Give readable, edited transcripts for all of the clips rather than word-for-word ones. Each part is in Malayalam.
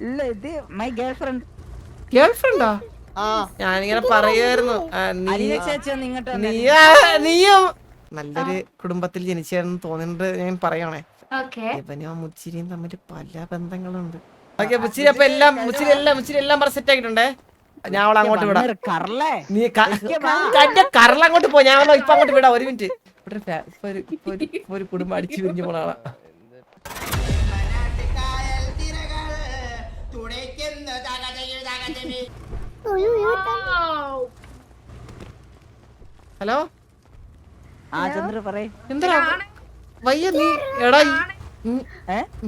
ഇല്ല ഇത് മൈ ഗേൾ ഫ്രണ്ട്. ഗേൾഫ്രണ്ടാ? ഞാനിങ്ങനെ പറയായിരുന്നു നീയും നല്ലൊരു കുടുംബത്തിൽ ജനിച്ചതെന്ന് തോന്നുന്നുണ്ട്. ഞാൻ പറയണേ ഇവനും മുച്ചിരിയും തമ്മിൽ പല ബന്ധങ്ങളുണ്ട്. ഓക്കെ മുച്ചിരി, അപ്പൊ മുച്ചിരി എല്ലാം പറഞ്ഞ് സെറ്റ് ആക്കിയിട്ടുണ്ടേ. ഞാൻ അവളെ അങ്ങോട്ട് വിടാം. നീ കറല അങ്ങോട്ട് പോ, ഞാൻ ഇപ്പൊ അങ്ങോട്ട് വിടാം. ഒരു മിനിറ്റ്. ഒരു കുടുംബം അടിച്ചു പിരിഞ്ഞു പോണ ആളാ. ഹലോ എന്താ വയ്യ നീ? എടാ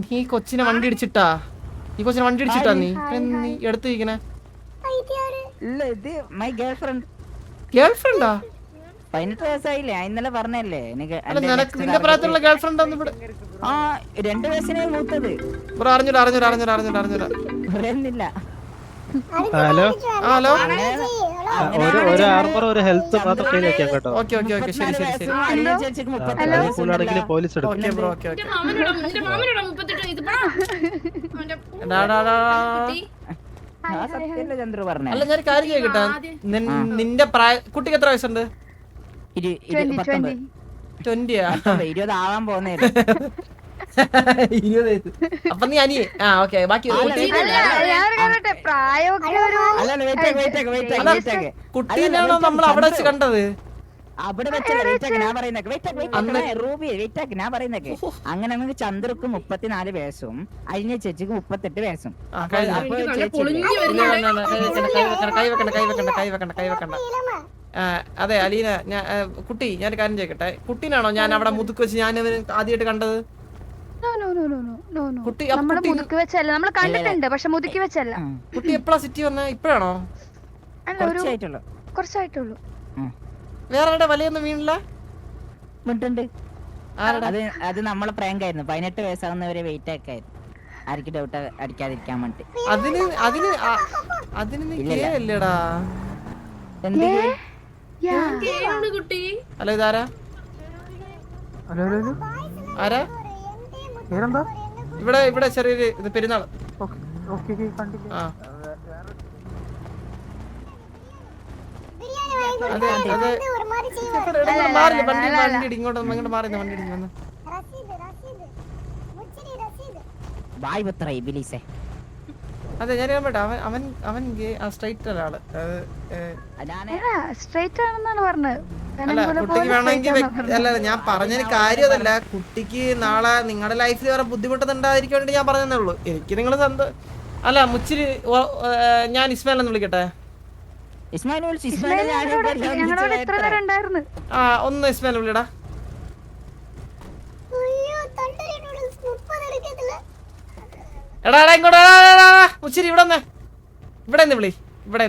നീ കൊച്ചിനെ വണ്ടി ഇടിച്ചിട്ടാ? നീ എടുത്ത് ഇരിക്കണേ? ഇല്ല ഇത് മൈ ഗേൾ ഫ്രണ്ട്. ഗേൾഫ്രണ്ടാ? 18 വയസ്സായില്ലേ? ഇന്നലെ പറഞ്ഞല്ലേ എനിക്ക്. നിന്റെ പ്രായത്തിലുള്ള ഗേൾഫ്രണ്ട് ഒന്നും ഇവിടെ? 2 വയസ്സിനെ മൂത്തത്. ബ്രോ അറിഞ്ഞൂടാ. പറയുന്നില്ല. ഹലോ ഹലോ ഒരു ആർമർ ഒരു ഹെൽത്ത് മാത്രം കയ്യിൽ വെക്കാം കേട്ടോ. ഓക്കെ ശരി. ഫുള്ളാണെങ്കിൽ പോലീസ് എടുക്കും. Okay bro okay. ചന്ദ്ര പറഞ്ഞ. അല്ല ഞാൻ കാര്യം കേൾക്കട്ടെ, നിന്റെ കുട്ടിക്ക് എത്ര വയസ്സുണ്ട്? 20 ആവാൻ പോന്നേ. 20 വയസ്സ്. അപ്പൊ നീ അനിയെ? ഓക്കെ. ബാക്കി കുട്ടീനാണോ നമ്മൾ അവിടെ വെച്ച് കണ്ടത്? അവിടെ വെച്ചല്ല, ഞാൻ പറയുന്നൊക്കെ. അങ്ങനെ നമുക്ക് ചന്ദ്രക്ക് 34 വയസ്സും അരിഞ്ഞ ചേച്ചിക്ക് 38 വയസ്സും. കൈ വെക്കണ്ട. അതെ അലീന, കുട്ടി ഞാൻ കാര്യം ചോദിക്കട്ടെ, കുട്ടീനാണോ ഞാൻ അവിടെ മുതുക്ക് വെച്ച് ഞാൻ ആദ്യമായിട്ട് കണ്ടത്? കുട്ടി എപ്പോഴാ സിറ്റി വന്ന? ഇപ്പഴാണോ? കുറച്ചായിട്ടുള്ളൂ. വേറെ ആരുടെ വലയൊന്നും വീണില്ല? അത് നമ്മളെ പ്രാങ്ക് ആയിരുന്നു. 18 വയസ്സാകുന്നവരെ വെയിറ്റ് ആക്കായിരുന്നു, ആർക്ക് ഡൗട്ട് അടിക്കാതിരിക്കാൻ വേണ്ടി. അതിന് നീ കേളല്ലേടാ? ഹലോ ഇതാരാ? ആരാ ഇവിടെ ചെറിയൊരു ഇത് പെരുന്നാള്. ഇങ്ങോട്ട് മാറി വണ്ടി ഇടിക്കുന്നു. അതെ ഞാൻ അവൻ സ്ട്രൈറ്റ് ഒരാള്. അല്ല കുട്ടിക്ക് വേണമെങ്കിൽ അല്ല, ഞാൻ പറഞ്ഞതിന് കാര്യമല്ല. കുട്ടിക്ക് നാളെ നിങ്ങളുടെ ലൈഫിൽ വേറെ ബുദ്ധിമുട്ടുണ്ടായിരിക്കും വേണ്ടി ഞാൻ പറഞ്ഞതേ ഉള്ളൂ. എനിക്ക് നിങ്ങൾ അല്ല മുച്ചിരി, ഞാൻ ഇസ്മായിൽ എന്ന് വിളിക്കട്ടെ? ഒന്ന് ഇസ്മായിൽ വിളിയടാ. എടാ ഇങ്ങോട്ട് മുച്ചിരി, ഇവിടെ വിളി. ഇവിടെ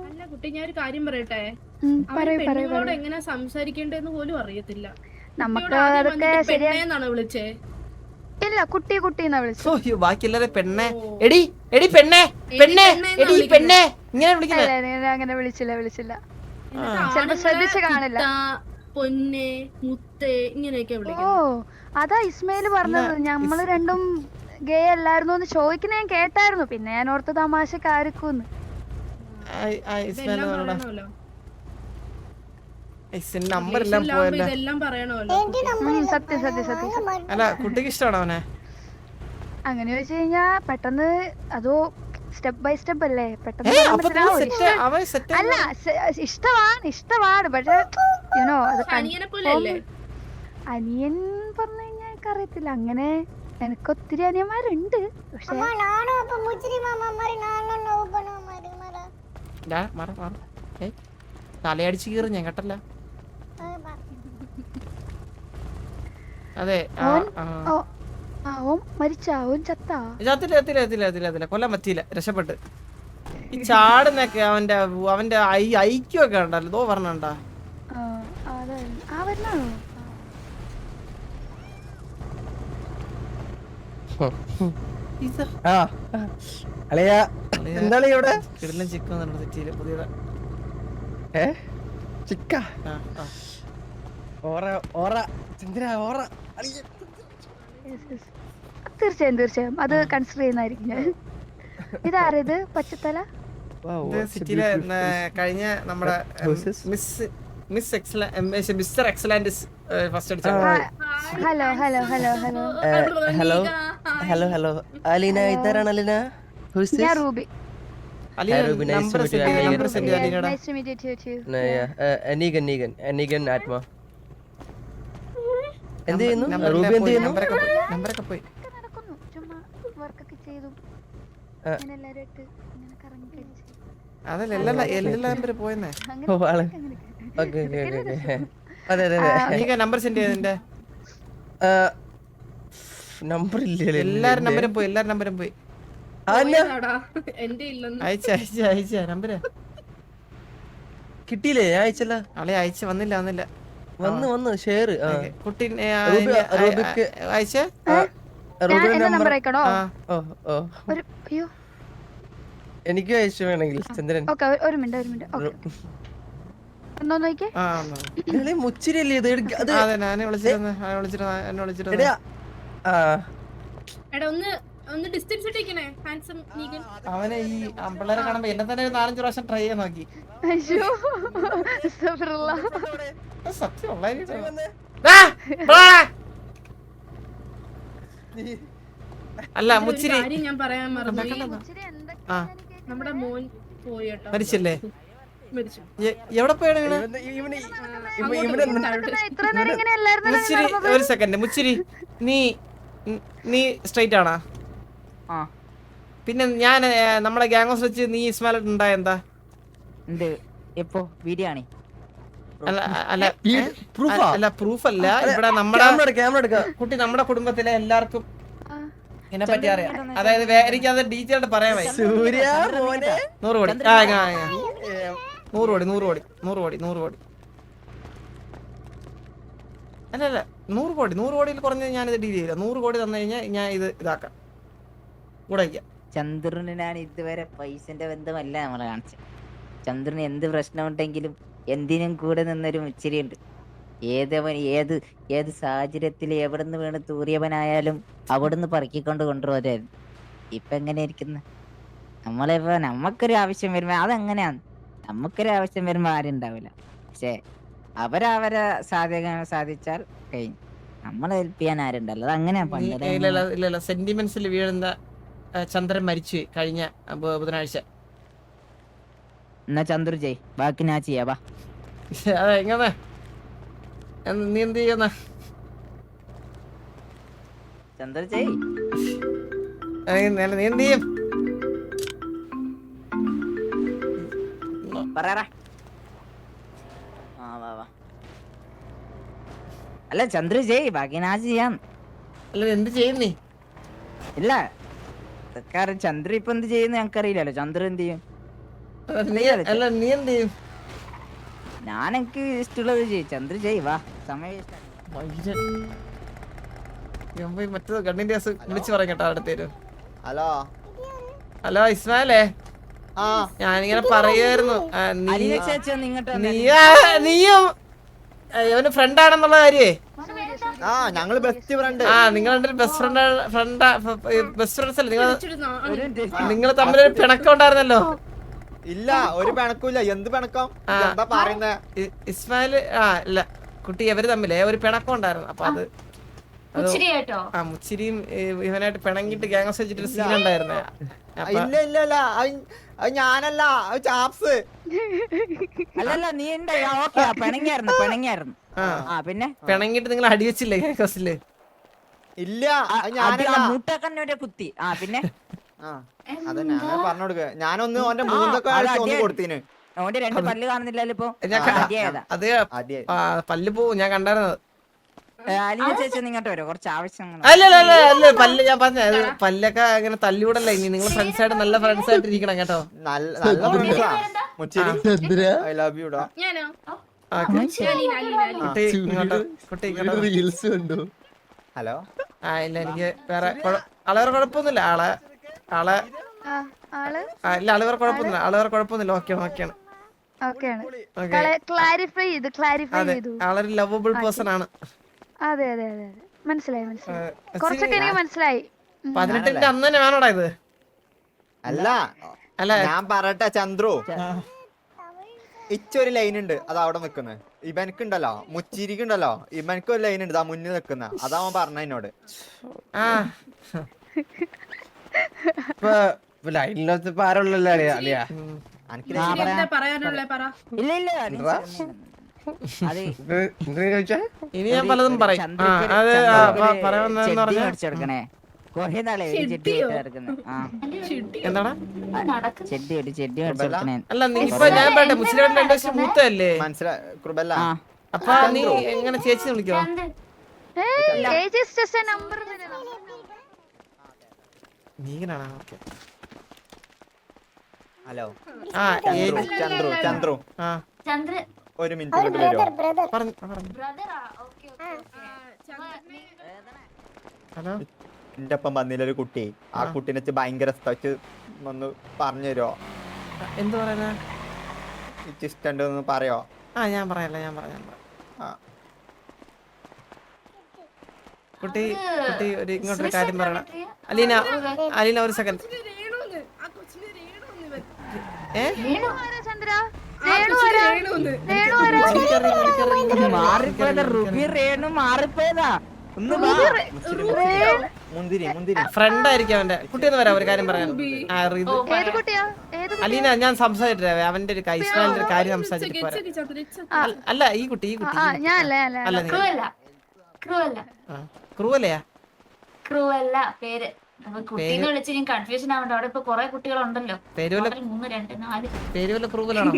അല്ല കുട്ടി, ഞാൻ ഒരു കാര്യം പറയട്ടെ. പെണ്ണുങ്ങളോട് എങ്ങനെ സംസാരിക്കേണ്ടെന്ന് പോലും അറിയത്തില്ല. പെണ്ണേന്നാണ് വിളിച്ചേ? ഇല്ല, കുട്ടി കുട്ടീന്നാ വിളിച്ചത്. ബാക്കി എല്ലാരും പെണ്ണെ, എടി പെണ്ണെ ഇങ്ങനെ വിളിക്കുന്നത്. അങ്ങനെ വിളിച്ചില്ല. ചിലപ്പോ ശ്രദ്ധിച്ച് കാണില്ല. പൊന്നെ, മുത്തേ ഇങ്ങനെയൊക്കെ വിളിക്കും. അതാ ഇസ്മയില് പറഞ്ഞത്. ഞമ്മള് രണ്ടും ഗേ അല്ലായിരുന്നു എന്ന് ചോദിക്കുന്ന ഞാൻ കേട്ടായിരുന്നു. പിന്നെ ഞാൻ ഓർത്ത് തമാശക്കാർക്കൂന്ന്. നമ്പറെല്ലാം പോയല്ലോ. സത്യം. അല്ല കുട്ടിക്ക് ഇഷ്ടമാണോ അവനെ? അങ്ങനെ ചോദിച്ചു കഴിഞ്ഞാ പെട്ടെന്ന് അതോ സ്റ്റെപ്പ് ബൈ സ്റ്റെപ്പ് അല്ലേ, പെട്ടെന്ന് അല്ല ഇഷ്ടമാണ്. പക്ഷെ യുനോ അത് അനിയൻ പറഞ്ഞു കഴിഞ്ഞാൽ എനിക്ക് അറിയത്തില്ല. അങ്ങനെ എനിക്ക് ഒത്തിരി അനിയന്മാരുണ്ട്. പക്ഷെ തലയടിച്ച് കീറി ഞാൻ കേട്ടല്ല. അതെ കൊല്ലാൻ പറ്റിയില്ല, രക്ഷപ്പെട്ട്. ഈ ചാടുന്നൊക്കെ അവന്റെ ഐക്യൊക്കെ ഉണ്ടല്ലോ, ദോ പറഞ്ഞണ്ടാ. ഇത് ആ അളിയാ എന്താണ് ഇവിടെ കിടലൻ ചിക്കൻ തെറ്റിയില്ല പുതിയതാ. ഏ ചിക്ക ആ, ആ. ഓറ ഓറ ചന്ദ്ര ഓറ അളിയ തീർച്ചയായും അത് കൺസിഡർ ചെയ്യുന്നതായിരിക്കും ഞാൻ. ഇതാരത് പച്ചത്തല? ഇത് സിറ്റിയിലെ കഴിഞ്ഞ നമ്മുടെ മിസ്റ്റർ എക്സലൻസ് ഫസ്റ്റ് അടിച്ച hello hello hello hello hello hello hello Aleena ഇതാരാണ് അലീന? ഞാൻ റൂബി. നമ്പർ സെൻഡ് ചെയ്യാൻ nice to meet you too. നീഗൻ നീഗൻ നീഗൻ ആത്മ എന്ത് ചെയ്യുന്നു? റൂബി എന്ത് ചെയ്യുന്നു? നമ്പറൊക്കെ പോയി. നടക്കുന്നു ചുമ്മാ വർക്കൊക്കെ ചെയ്തു. ഞാൻ എല്ലാവരുമായിട്ട് ഇങ്ങനെ കറങ്ങി കഴിച്ചു. അതല്ല എല്ലാ നമ്പർ പോയെന്നേ. ഓ ആള് ഓക്കെ ഓക്കെ ഓക്കെ അതെ അതെ അതെ നീ നമ്പർ സെൻഡ് ചെയ്തതിന്റെ നമ്പർ ഇല്ല എല്ലാരും നമ്പരും പോയി. എന്റെ ഇല്ലെന്ന് അയച്ച നമ്പര് കിട്ടിയില്ലേ? ഞാൻ അയച്ചല്ല. അളെ അയച്ച വന്നില്ല വന്ന് ഷെയർ കുട്ടി റൂബിക്ക് അയച്ച എന്റെ നമ്പർ അയക്കണോ? ഓ ഓ ഒരു അയ്യോ എനിക്കും അയച്ചു വേണമെങ്കിൽ ചന്ദ്രൻ. ഓക്കെ ഒരു മിനിറ്റ് ഓക്കെ ഒന്നോ നോക്കിയേ. മുച്ചിരിയല്ലേ ഇത്? അതെ ഞാനെ വിളിച്ചിരുന്നു. എടാ ആ എടാ ഒന്ന് ഡിസ്റ്റൻസ് ഇട്ടേക്കണേ ഹാൻസം നീഗൻ. അവനെ ഈ പിള്ളേരെ കാണുമ്പോ എന്നെ തന്നെ 4-5 പ്രാവശ്യം ട്രൈ ചെയ്യാൻ നോക്കി. അയ്യോ അസ്തഗ്ഫിറുല്ലാഹ്. സത്യം ഉള്ളായി. അല്ല മുച്ചിരി കാര്യം ഞാൻ പറയാൻ മറന്നു. ഇച്ചിരി എന്തൊക്കെയാ എനിക്ക് നമ്മുടെ മോൻ പോയി കേട്ടോ. മരിച്ചല്ലേ? മരിച്ചു. എവിടെ പോയാണ് ഇത്ര നേരം ഇങ്ങനെ എല്ലാവരും മുച്ചിരി? ഒരു സെക്കൻഡ് മുച്ചിരി, നീ സ്ട്രൈറ്റ് ആണാ? ആ പിന്നെ ഞാൻ നമ്മളെ ഗ്യാങ് ഹൗസ് വെച്ച് നീ ഇസ്മാലിട്ട് ഉണ്ടായ എന്താ? എന്ത് എപ്പോ ബിരിയാണി? അല്ല പ്രൂഫ് അല്ല. ഇവിടെ നമ്മുടെ ക്യാമറ എടുക്കാം. കുട്ടി നമ്മുടെ കുടുംബത്തിലെ എല്ലാവർക്കും ഇതിനെ പറ്റി അറിയാം. അതായത് എനിക്കത് ഡീറ്റെയിൽ ആയിട്ട് പറയാൻ വയ്യ. സൂര്യ മോനെ 100 കോടി 100 കോടി അല്ല 100 കോടിയിൽ കുറഞ്ഞത് ഞാനിത് ഡീൽ ചെയ്യില്ല. 100 കോടി തന്നു കഴിഞ്ഞാൽ ഞാൻ ഇതാക്കാം കൂടെ വയ്ക്കാം. ചന്ദ്രന് ഞാൻ ഇതുവരെ പൈസന്റെ ബന്ധമല്ല നമ്മളെ കാണിച്ചത്. ചന്ദ്രന് എന്ത് പ്രശ്നമുണ്ടെങ്കിലും എന്തിനും കൂടെ നിന്നൊരു മുച്ചിരിയുണ്ട്. ഏത് സാഹചര്യത്തിൽ എവിടുന്ന് വീണ് തൂറിയവനായാലും അവിടുന്ന് പറക്കിക്കൊണ്ട് കൊണ്ടുപോരായിരുന്നു. ഇപ്പൊ എങ്ങനെ ഇരിക്കുന്നു? നമ്മളിപ്പോ നമുക്കൊരു ആവശ്യം വരുമ്പോ അതെങ്ങനെയാണ്, നമുക്കൊരു ആവശ്യം വരുമ്പോ ആരും ഉണ്ടാവില്ല. പക്ഷെ അവരവരെ സാധിച്ചാൽ കഴിഞ്ഞു. നമ്മളെ ഹെൽപ്പ് ചെയ്യാൻ ആരുണ്ടല്ലോ. അത് അങ്ങനെയാ. സെന്റിമെന്റ്സിൽ വീഴുന്ന ചന്ദ്രൻ മരിച്ചു കഴിഞ്ഞ ബുധനാഴ്ച. എന്നാ ചന്ദ്രു ജയ്, ബാക്കി ഞാൻ ചെയ്യാ. അതെ എങ്ങനെ നീ എന്ത് ചെയ്യുന്ന? ചന്ദ്രു ജയ് നീ എന്ത് ചെയ്യും? പറയാ. അല്ല ചന്ദ്രു ജയ്, ബാക്കി ഞാൻ ചെയ്യാം. അല്ല എന്ത് ചെയ്യും നീ? ഇല്ല ചന്ദ്രു ഇപ്പൊ എന്ത് ചെയ്യുന്ന ഞങ്ങൾക്കറിയില്ലല്ലോ. ചന്ദ്രു എന്ത് ചെയ്യും? അല്ല നീ എന്ത് ചെയ്യും? ഞാൻ എനിക്ക് ഇഷ്ടമുള്ളത് ചെയ്യും. ചന്ദ്രു ജയ് വാ, സമയം മറ്റേ കണ്ണിന്റെ വിളിച്ചു പറയാം കേട്ടോ അടുത്തേരും. ഹലോ ഇസ്മാലേ, ഞാനിങ്ങനെ പറയായിരുന്നു നീയും ഇവന് ഫ്രണ്ട് ആണെന്നുള്ള കാര്യേ. ഞങ്ങള് ബെസ്റ്റ് ഫ്രണ്ട്. നിങ്ങൾ ബെസ്റ്റ് ഫ്രണ്ട്സ് അല്ലേ? നിങ്ങൾ തമ്മിലൊരു പിണക്കം ഉണ്ടായിരുന്നല്ലോ. ഇല്ല ഒരു പിണക്കില്ല. എന്ത് പിണക്കം? എന്താ പറയുന്നേ? ഇസ്മായില് ഇല്ല കുട്ടി ഇവര് തമ്മിലേ ഒരു പിണക്കം ഉണ്ടായിരുന്നു. അപ്പൊ അത് മുച്ചിരിയും ഇവനായിട്ട് പിണങ്ങിട്ട് ഗ്യാങ് ഹൗസ് വെച്ചിട്ട് സീൻ ഉണ്ടായിരുന്നേ. ഇല്ല അത് ഞാനല്ല, അത് ചാപ്സ്. അല്ലല്ല നീ പിന്നെ പിണങ്ങിട്ട് നിങ്ങൾ അടി വെച്ചില്ലേ ഗ്യാങ് ഹൗസില്? ഇല്ല ഞാനല്ല. മൂട്ടക്കണ്ണൂരെ കുത്തി. പിന്നെ അതന്നെ അങ്ങനെ പറഞ്ഞു കൊടുക്ക. ഞാനൊന്ന് ഓന്റെ മൂന്നൊക്കെ ഒന്ന് കൊടുത്തിന്. ഓന്റെ 2 പല്ല് കാണുന്നില്ലല്ലോ ഇപ്പൊ. അത് പല്ല് പോവും, ഞാൻ കണ്ടായിരുന്നത്. ഇങ്ങോട്ട് വരും, കുറച്ച് ആവശ്യങ്ങൾ. അല്ല പല്ല് ഞാൻ പറഞ്ഞത് പല്ലൊക്കെ അങ്ങനെ തല്ലിവിടല്ല. ഇനി നിങ്ങൾ ഫ്രണ്ട്സ് ആയിട്ട് നല്ല ഫ്രണ്ട്സ് ആയിട്ട് ഇരിക്കണം കേട്ടോ. ഐ ലവ് യു ഡാ. ഞാനോ കുട്ടി ഇങ്ങോട്ട് റീൽസ് കണ്ടു. ഹലോ ഇല്ല എനിക്ക് വേറെ വേറെ കുഴപ്പമൊന്നുമില്ല ആളെ ആ, ആള് ഇല്ല ആള് വേറെ കുഴപ്പമൊന്നുമില്ല ഓക്കെയാണ് ഓക്കെയാണ്. ഓക്കെ ക്ലാരിഫൈ അതെ ചെയ്തു. ആളൊരു ലവബിൾ പേഴ്സൺ ആണ്. അതെ മനസ്സിലായി. കുറച്ചൊക്കെ എനിക്ക് മനസ്സിലായി. 18ന്റെ അന്ന് തന്നെ വേണോടാ ഇത്? അല്ല അല്ല ഞാൻ പറയട്ടെ ചന്ദ്രു, ഇച്ചൊരു ലൈൻ ഉണ്ട് അത് അവിടെ നിക്കുന്നത്. ഇവനക്കുണ്ടല്ലോ മുച്ചിരിക്കുണ്ടല്ലോ, ഇവനക്ക് ഒരു ലൈൻ ഉണ്ട് മുന്നിൽ നിക്കുന്ന. അതാ അവൻ പറഞ്ഞ എന്നോട്. ആ ലൈനിലൊത്ത് ആരുള്ളല്ലേ അളിയാ? എനിക്ക് എന്താ പറയാനുള്ളേ പറ. ഇല്ല അത് ചോദിച്ചാ ഇനി ഞാൻ പലതും പറയും. അത് പറയാമെന്ന് പറഞ്ഞാൽ കൊടുക്കണേ. കൊറേ നാളെ ചെടിയോ? എന്താടാ? ചെടി മേടിച്ചു കൊടുക്കണേ. അല്ല നീ ഇപ്പൊ ഞാൻ പറയട്ടെ, മുസ്ലിം 2 വർഷം മൂത്തല്ലേ? മനസ്സിലായി കൃപല്ല. ആ അപ്പൊ നീ എങ്ങനെ ചേച്ചി വിളിക്കോ? നീങ്ങനാണോ? ഓക്കെ. ഹലോ ആ ചന്ദ്രു ആ ഒരു മിനിറ്റ് കൊണ്ട് വരുമോ? പറഞ്ഞു. ഹലോ എന്റെ ഒപ്പം വന്നില്ലൊരു കുട്ടി. ആ കുട്ടീനെ വെച്ച് ഭയങ്കര ഇഷ്ടം. ഒന്ന് പറഞ്ഞു തരുമോ? എന്ത് പറയുന്ന? ഇഷ്ടണ്ടെന്ന് പറയോ? ഞാൻ പറയാം. ആ. കുട്ടി ഒരു ഇങ്ങോട്ടൊരു കാര്യം പറയണം. അലീന ഒരു സെക്കൻഡ്. രേണുന്ന്, ആ കൊച്ചിന് രേണുന്ന് ഇവൻ. ചന്ദ്ര മാറിപ്പോയതാ റുബി രേണു മാറിപ്പോയതാ. ഒന്ന് വാ. മുന്തിരി ഫ്രണ്ട് ആയിരിക്കും അവന്റെ. കുട്ടി ഒന്ന് വരാം, ഒരു കാര്യം പറയാൻ. ഏത് കുട്ടിയാ? അലീന ഞാൻ സംസാരിച്ചിട്ടേ അവന്റെ ഒരു ഇസ്മാലിന്റെ ഒരു കാര്യം സംസാരിച്ചിട്ട് പോരാ. അല്ല ഈ കുട്ടി അല്ല ക്രൂവലയാ പേര് കുട്ടീനെ വിളിച്ച് ഞാൻ കൺഫ്യൂഷൻ ആവണ്ട. അവിടെ ഇപ്പൊ കൊറേ കുട്ടികളുണ്ടല്ലോ. പേര് 3, 2, 4 പേര് വല്ല ക്രൂവലാണോ?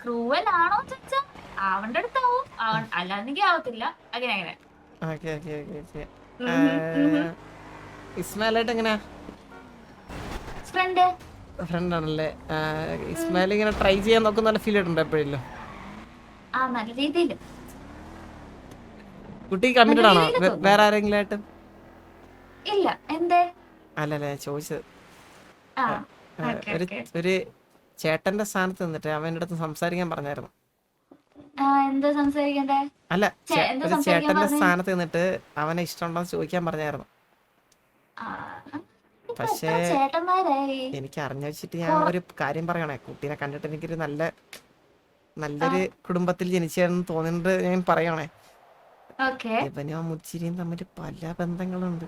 ക്രൂവലാണോ ചോദിച്ചാ അവന്റെ അടുത്താവും, അല്ലാന്നെങ്കിൽ ആവത്തില്ല. അങ്ങനെ ഇസ്മായിലായിട്ട് എങ്ങനെയാ? ഫ്രണ്ട് ആണല്ലേ? ഇസ്മായിൽ ഇങ്ങനെ ട്രൈ ചെയ്യാൻ നോക്കുന്ന നല്ല ഫീൽ ആയിട്ടുണ്ട് എപ്പോഴല്ലോ? നല്ല രീതിയില്. കുട്ടി കമ്മിറ്റഡ് ആണോ വേറെ ആരെങ്കിലും ആയിട്ട്? ഇല്ല. എന്തേ? അല്ലല്ലേ ചോദിച്ചത്. ഒരു ചേട്ടന്റെ സ്ഥാനത്ത് നിന്നിട്ട് അവൻ്റെ അടുത്ത് സംസാരിക്കാൻ പറഞ്ഞായിരുന്നു. എന്താ സംസാരിക്കണ്ടേ? അല്ല ഒരു ചേട്ടന്റെ സ്ഥാനത്ത് നിന്നിട്ട് അവനെ ഇഷ്ടമുണ്ടോ ചോദിക്കാൻ പറഞ്ഞായിരുന്നു. പക്ഷേ എനിക്ക് അറിഞ്ഞ വെച്ചിട്ട് ഞാൻ ഒരു കാര്യം പറയണേ. കുട്ടീനെ കണ്ടിട്ട് എനിക്കൊരു നല്ലൊരു കുടുംബത്തിൽ ജനിച്ചതെന്ന് തോന്നിട്ട് ഞാൻ പറയണേ. ഇവനും മുച്ചിരിയും തമ്മിൽ പല ബന്ധങ്ങളുണ്ട്.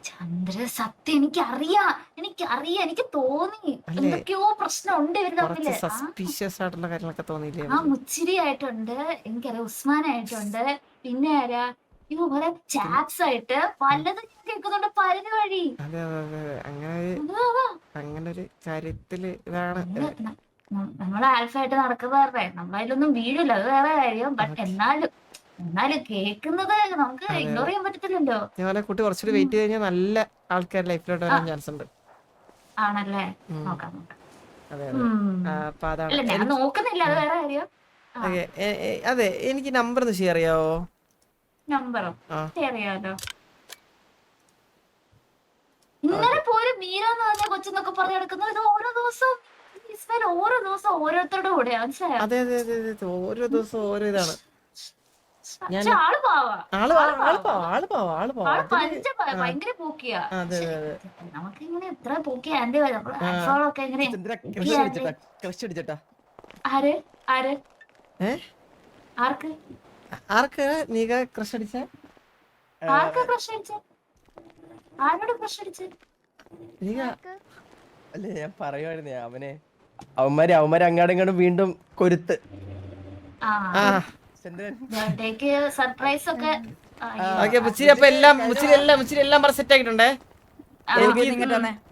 ചന്ദ്ര സത്യം എനിക്കറിയാം. എനിക്ക് തോന്നി എന്തൊക്കെയോ പ്രശ്നമുണ്ട് ഇവര് തമ്മില്. സസ്പീഷ്യസ് ആയിട്ടുള്ള കാര്യങ്ങളൊക്കെ തോന്നിയില്ലേ? മുച്ചിരി ആയിട്ടുണ്ട്, എനിക്കറിയാം ഉസ്മാനായിട്ടുണ്ട്, പിന്നെ ആരാ ഇവരെ ചാപ്സ് ആയിട്ട് പലതും ഞാൻ കേൾക്കുന്നുണ്ട് പരന് വഴി. അതെ അങ്ങനെ ഒരു കാര്യത്തില് ഇതാണ് നമ്മള് ആൽഫായിട്ട് നടക്കുന്നവരുടെ നമ്മളതിലൊന്നും വീഴില്ല, അത് വേറെ കാര്യം. ബട്ട് എന്നാലും കേൾക്കുന്നത് നമുക്ക് ഇഗ്നോർ ചെയ്യാൻ പറ്റത്തില്ലല്ലോ. അതേപോലെ കുട്ടി കുറച്ചുകൂടി വെയിറ്റ് കഴിഞ്ഞാൽ നല്ല ആൾക്കാർ ലൈഫിലോട്ട് വരാൻ ചാൻസ് ഉണ്ട്. ആണല്ലേ? നോക്കാം. അതെ അപ്പൊ അതാണ് ഞാൻ നോക്കുന്നില്ല, അത് വേറെ കാര്യം. അതെ എനിക്ക് നമ്പർ ഒന്ന് ഷെയർ ചെയ്യാവോ? നമ്പറോ ഷെയർ ചെയ്യാലോ. ഇന്നലെ പോലും മീര എന്ന് പറഞ്ഞ കൊച്ചെന്നൊക്കെ പറഞ്ഞു നടക്കുന്നത്. ഇത് ഓരോ ദിവസം ഓരോരുത്തരുടെ കൂടെ മനസ്സിലായോ? അതെ ഓരോ ദിവസം ഓരോ ഇതാണ്. ഭയങ്കര പൂക്കിയാ. നമുക്കിങ്ങനെ എത്ര പൂക്കിയ ആർക്ക് നീ ക്രഷ് അടിച്ച? ആരോട് ക്രഷ് അടിച്ച? അല്ലേ ഞാൻ പറയുമായിരുന്നേ അവന്മാര് അങ്ങാടും ഇങ്ങോട്ടും വീണ്ടും കൊരുത്ത്. സർപ്രൈസ് ഒക്കെ മുച്ചിരി എല്ലാം സെറ്റ് ആക്കിയിട്ടുണ്ടേ.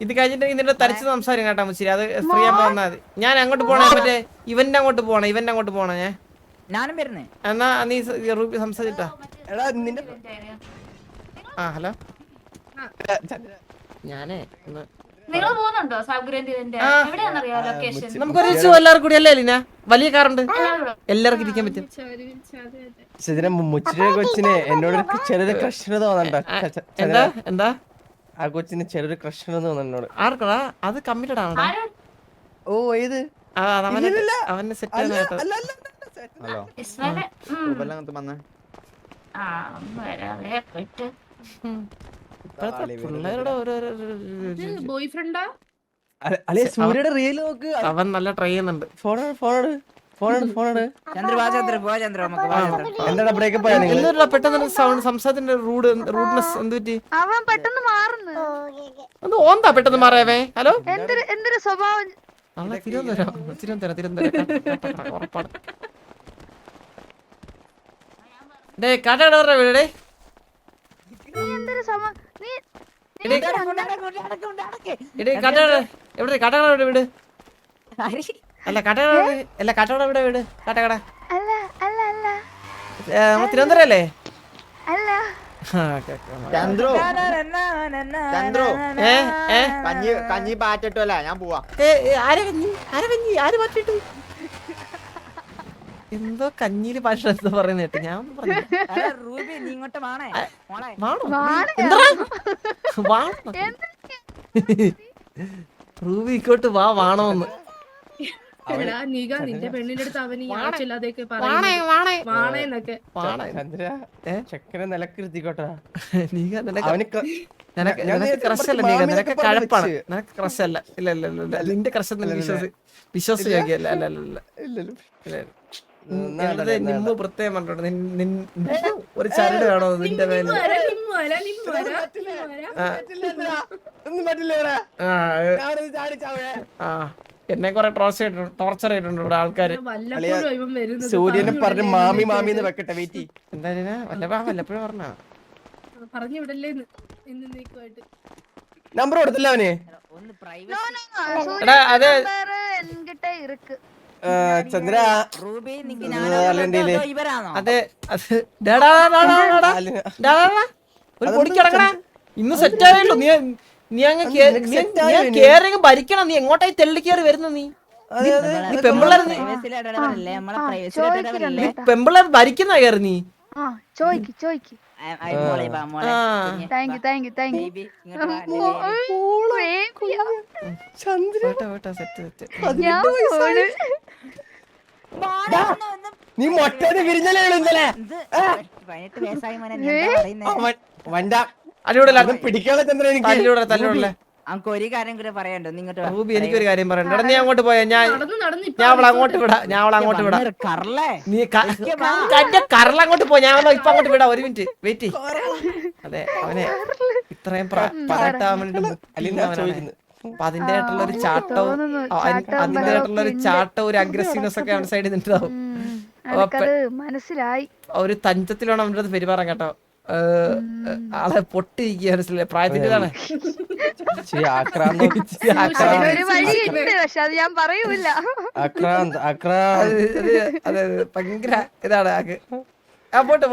ഇത് കഴിഞ്ഞിട്ട് നിന്റെ തരിച്ച് സംസാരം കേട്ടാ മുച്ചിരി. അത് ഫ്രീ ആകുമ്പോ വന്നാൽ മതി. ഞാൻ അങ്ങോട്ട് പോണേ, മറ്റേ ഇവന്റ് അങ്ങോട്ട് പോണേ ഞാനും വരുന്നേ. എന്നാ നീ സംസാരിച്ചിട്ടാ. നിന്റെ ഹലോ ഞാനേ നിങ്ങൾ പോകുന്നുണ്ടോ സാബ്ഗ്രന്ഥിന്റെ ആ. എവിടെയാണെന്നറിയോ ലൊക്കേഷൻ? നമുക്ക് ഒരു എല്ലാവർക്കും കൂടി അല്ലേ ലീന? വലിയ കാറുണ്ട്, എല്ലാവർക്കും ഇരിക്കാൻ പറ്റും. ഇതിനെ മുച്ചിരി കൊച്ചിനെ എന്നോട് ചെറിയൊരു ക്രഷ് തോന്നണ്ട. എന്താ എന്താ ആ കൊച്ചിന് ചെറിയൊരു ക്രഷ് തോന്നുന്നു എന്നോട്. ആർക്കടാ അത്? കമ്മിറ്റഡ് ആണോ? ഓ ഏത്? അവനെ സെറ്റ് ചെയ്യാനായിട്ട് ഹലോ ഇസ്മായിലെ ഉപലങ്ങത്ത് വന്നേ ആ ഒന്ന് വരാവേ പോയിട്ട്. ഇപ്പോഴത്തെ പിള്ളേരുടെ ഓരോരോ ബോയ് ഫ്രണ്ടാ? അല്ലെ സൂര്യയുടെ റീൽ നോക്ക്. അവൻ നല്ല ട്രൈ ചെയ്യുന്നുണ്ട്. ഫോണോട് ചന്ദ്ര വാ ചന്ദ്ര പോ ചന്ദ്ര നമുക്ക് പോ ചന്ദ്ര. എന്താ ബ്രേക്കപ്പ് ആയ നിങ്ങൾ? എന്തുകൊണ്ടാ പെട്ടെന്ന് സൗണ്ട് സംസാരത്തിന്റെ റൂഡ്നെസ് എന്ത് പറ്റി? അവൻ പെട്ടെന്ന് മാറുന്നു. അത് ഓന്താ പെട്ടെന്ന് മാറിയവേ? ഹലോ എന്തൊരു സ്വഭാവം. നാളെ തിരുവനന്തപുരം ഉറപ്പാണ്. ഡേ കാട്ടാടവരുടെ വീടേ. നീ എന്തൊരു സ്വഭാവം. നീ എടേ കാട്ടാട എവിടെ? കാട്ടാടയുടെ വീട് അല്ല കാട്ടാട എവിടെ വീട്? കാട്ടാക്കട അല്ല അല്ല അല്ല നമ്മൾ തിരുവനന്തപുരം അല്ലേ? അല്ല ചന്ദ്രു ചന്ദ്രു ഏ ഏ കഞ്ഞി പാറ്റട്ടല്ല ഞാൻ പോവാ. ആര് മാറ്റിട്ട് എന്തോ കഞ്ഞിയില് ഭാഷ എന്തോ പറയുന്ന കേട്ട്. ഞാൻ റൂബി നീ ഇങ്ങോട്ട് വാണേ മോളെ. റൂബി ഇക്കോട്ട് വാണോന്ന്. എടാ നീക നിന്റെ പെണ്ണിന്റെ അടുത്ത് അവന് ഈ ആവശ്യമില്ലാതെയൊക്കെ പറയുന്നത് വാണേന്നൊക്കെ. ചന്ദ്ര ചെക്കനെ നിലക്കിരുത്തിക്കോട്ടാ. നിനക്ക് ക്രഷല്ല നീക, നിനക്ക് കഴപ്പാണ്. നിനക്ക് ക്രഷല്ല. ഇല്ല നിന്റെ ക്രഷ് വിശ്വസിക്കല്ല. നിമ്മ പ്രത്യേകം പറഞ്ഞോട്ടെ. ഒരു ചരട് വേണോ നിന്റെ മേലെ? എന്നെ കൊറേ ടോർച്ചർ ചെയ്തിട്ടുണ്ട് ഇവിടെ ആൾക്കാര്. വല്ലപ്പോഴും ഇവൻ വരുന്നത് സൂര്യനെ പറഞ്ഞ് മാമി മാമിന്ന് വെക്കട്ടെ. വെയിറ്റ് എന്താ വല്ലപ്പോഴും പറഞ്ഞ പറഞ്ഞു വിടല്ലേന്ന് എന്നേക്കുമായിട്ട്. നമ്പർ കൊടുത്തില്ല അവന്. ഒന്ന് No, പ്രൈവസി. no, no. എടാ അത് എൻകിட்ட ഇருக்கு. ചന്ദ്ര റൂബി നിക്ക് അല്ലെന്തേല്? ഞാനോ ഇവരാണോ? അതെ അത് ഒരു പൊടിക്കടക്കടാ. ഇന്ന് സെറ്റ് ആയല്ലോ. നീ അങ്ങ് കേറി ഭരിക്കണം. നീ എങ്ങോട്ടായി തെള്ളി കേറി വരുന്ന? നീ പെമ്പിള്ളേർ പ്രൈവസിയിലിടപെടലല്ലേ നമ്മളെ പ്രൈവസിയിലിടപെടലല്ലേ. പെമ്പിള്ളേർ ഭരിക്കുന്ന കേറി നീ. ആ ചോയ്ക്ക്. മോളെ വാ മോളെ. താങ്ക് യു ബേബി ഇങ്ങോട്ട് വാ. സെറ്റ് നീ മൊട്ടേന്ന് വിരിഞ്ഞല്ലേ ഇന്നലെ? 18 വയസ്സായി മോനെ നീ എന്താ പറയുന്നേ? വണ്ട അടിപൊളി പിടിക്കാനുള്ള ചന്ദ്ര എനിക്ക്. തല്ലിലൂടെ നമുക്ക് ഒരു കാര്യം കൂടെ പറയണ്ടോ? നിങ്ങോട്ട് വാ. റൂബി എനിക്കൊരു കാര്യം പറയണ്ട. നീ അങ്ങോട്ട് പോയാ ഞാൻ അവളെ അങ്ങോട്ട് വിടാം. കറലേ നീ കറല അങ്ങോട്ട് പോ. ഞാൻ ഇപ്പൊ അങ്ങോട്ട് വിടാം. ഒരു മിനിറ്റ് വെയിറ്റ്. അതെ അവനെ ഇത്രയും പതിനെട്ടാൻ വേണ്ടി അപ്പൊ അതിന്റേതായിട്ടുള്ള ഒരു ചാട്ടവും അതിന്റേതായിട്ടുള്ള ഒരു ചാട്ടവും ഒരു അഗ്രസീവ്നെസ് ഒക്കെ അവന്റെ സൈഡിൽ നിന്നിട്ടാവും. മനസ്സിലായി. ഒരു തഞ്ചത്തിലാണ് അവൻ്റെ അടുത്ത് പെരുമാറാൻ കേട്ടോ. ആളെ പൊട്ടിരിക്കുക മനസ്സിലായി. പ്രായത്തിൻ്റെതാണ്. അതെ ഭയങ്കര ഇതാണ് ആക്ക്. പോട്ടെ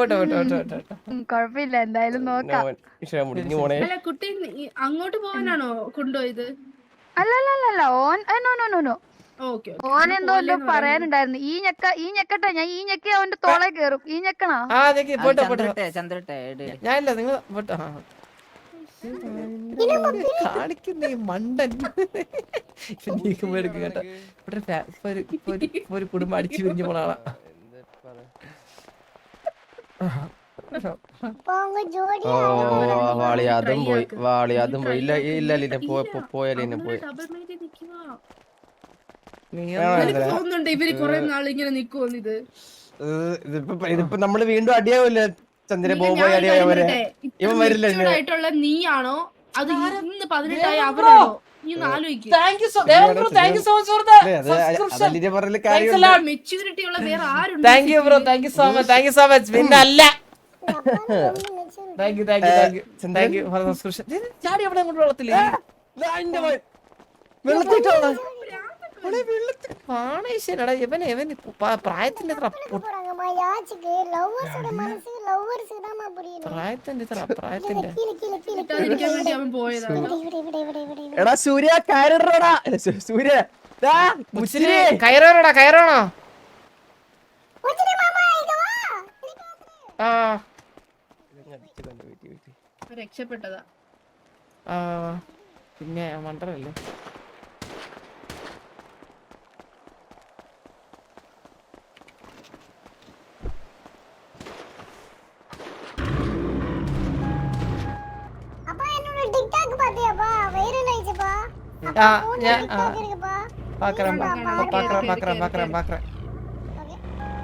കൊഴപ്പില്ല, എന്തായാലും നോക്കാം. അല്ല കുട്ടി അങ്ങോട്ട് പോകാനാണോ കൊണ്ടുപോയത്? അല്ലല്ലല്ല ഓൻ ഓൻ എന്തോ പറയാനുണ്ടായിരുന്നു. ഈ ഞെക്കട്ടെ ഞാൻ ഈ ഞെക്കി അവന്റെ തോളെ കേറും. ഈ ഞെക്കണോ? ഞാനില്ല നിങ്ങൾ കാണിക്കുന്ന മണ്ടൻ കേട്ടോ. ഒരു കുടുംബം അടിച്ചു പിരിഞ്ഞു പോണ ആളാ. വാളിയാതും പോയി. ഇല്ല പോയാലും പോയി. തോന്നുന്നുണ്ട് ഇവര് കൊറേ നാള് ഇങ്ങനെ നിക്കുവോന്ന്. ഇതിപ്പോ നമ്മള് വീണ്ടും അടിയാവൂല്ലേ ചന്ദ്ര? അടിയാവരെ ഇവൻ വരില്ല. ആയിട്ടുള്ള നീയാണോ അത് ഇന്ന് 18 അവരാണോ? നീ ആലോചിക്കും. മെച്യൂരിറ്റി ഉള്ള വേറെ ആരുണ്ട്? Thank you so much. പിന്നെ അല്ല താങ്ക് യു ഫോർ സബ്സ്ക്രിപ്ഷൻ. ചാടി അവിടെ അങ്ങോട്ട് വെള്ളത്തില് പ്രായത്തിന്റെ പ്രായത്തിന്റെ ഇത്ര പ്രായത്തിന്റെ കിട്ടാതിരിക്കാൻ വേണ്ടി അവൻ പോയതാണ്. എടാ സൂര്യ കയറിടാ സൂര്യ മുച്ചിരി കയറാണോടാ കയറാണോ ആ രക്ഷപ്പെട്ടതാ. ആ പിന്നെ മണ്ടറല്ലേ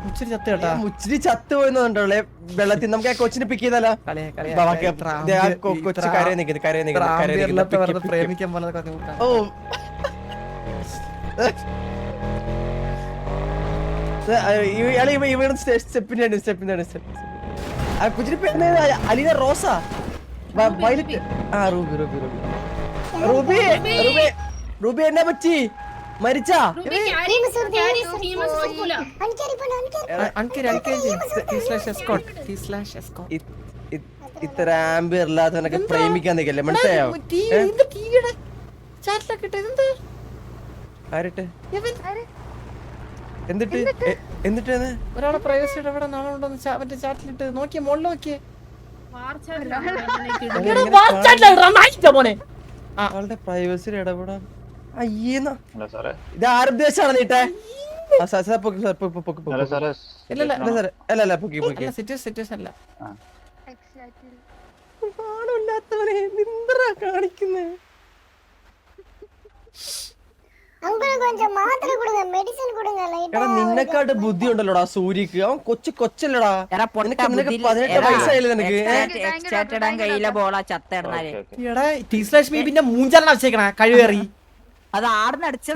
മുച്ചിരി ചത്ത് കേട്ടാ മുച്ചിരി ചത്ത് പോയെന്നുണ്ടോളെ വെള്ളത്തിൽ നമുക്ക് ആ കൊച്ചിനെ പിക്ക് ചെയ്താലോ കൊച്ചു കരയെ നിൽക്കുന്നത് പ്രേമിക്കാൻ പോലെ ഓ സ്റ്റെപ്പിന്റെ കൊച്ചിന് പേര് അലീന റോസ വയലറ്റ് ആ Ruby Ruby Ruby Ruby Ruby Ruby എന്നെ പറ്റി മരിച്ചാ ഇത്ര ആംബിയർ ഇല്ലാത്തവനൊക്കെ പ്രേമിക്കാൻ നിൽക്കല്ലേ മനസ്സിലായോ ആരട്ടെ എന്നിട്ട് എന്നിട്ട് ഒരാളെ പ്രൈവസിയുടെ എവിടെ നാളുണ്ടോന്ന് മറ്റേ ചാറ്റിലിട്ട് നോക്കിയേ മുകളിൽ നോക്കിയേ ആളുടെ പ്രൈവസിയിൽ ഇടപെടാൻ അയ്യേന്നാ ഇത് ആരുദ്ദേശാണ് നീട്ടെ സിറ്റുവേഷൻ അല്ല കാണിക്കുന്നേ എടാ നിന്നെക്കാട്ട് ബുദ്ധി ഉണ്ടല്ലോടാ സൂര്യക്ക് അവൻ കൊച്ചല്ലടാ നിനക്ക് 18 വയസ്സായില്ലേ നിനക്ക് കയ്യിലെ ബോളാ ചത്തേടന്നാല് എടാ ടീസ്ലാഷ്മിന്റെ മൂഞ്ചാലാണ് വെച്ചേക്കണ കഴിവേറി അത് ആടുന്നടിച്ച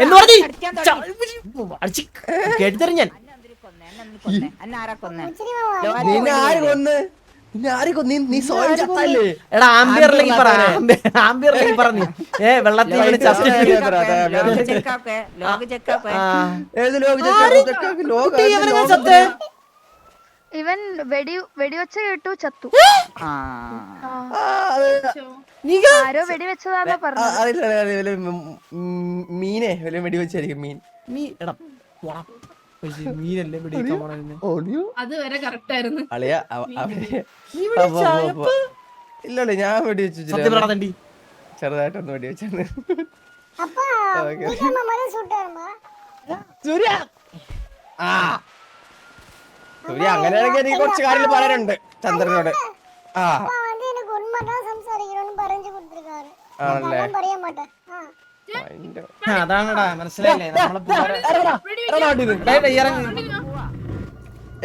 കേട്ടിത്തറിഞ്ഞാൻ അന്നാരാ കൊന്നേ നിന്നെ ആര് കൊന്ന് നിന്നെ ആര് കൊന്ന് നീ സ്വയം ചത്തല്ലേ എടാ ആംബിയറിലേക്ക് പറ ആംബിയറിലേക്ക് പറഞ്ഞു വെള്ളത്തിൽ വീണ് ചത്ത് ഏത് ചത്ത് ഇവൻ വെടിവെച്ച കേട്ടു ചത്തു. ആരോ വെടിവെച്ചതാന്നാ പറഞ്ഞത്. മീനെ വല്ല വെടി വെച്ചായിരിക്കും മീൻ മീനല്ലേ വെടിവെക്കാൻ പോണേ അത് വരെ കറക്റ്റ് ആയിരുന്നു. അളിയാ ഇല്ലല്ലേ ഞാൻ വെടി വെച്ചു ചെറുതായിട്ടൊന്ന് വെടി വെച്ചാണ് സൂര്യ ആ സൂര്യ അങ്ങനെയാണെങ്കിൽ എനിക്ക് കുറച്ച് കാര്യങ്ങൾ പറയാനുണ്ട് ചന്ദ്രനോട്. ആ ആണല്ലേ അതാണടാ മനസ്സിലായില്ലേ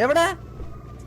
എവിടെ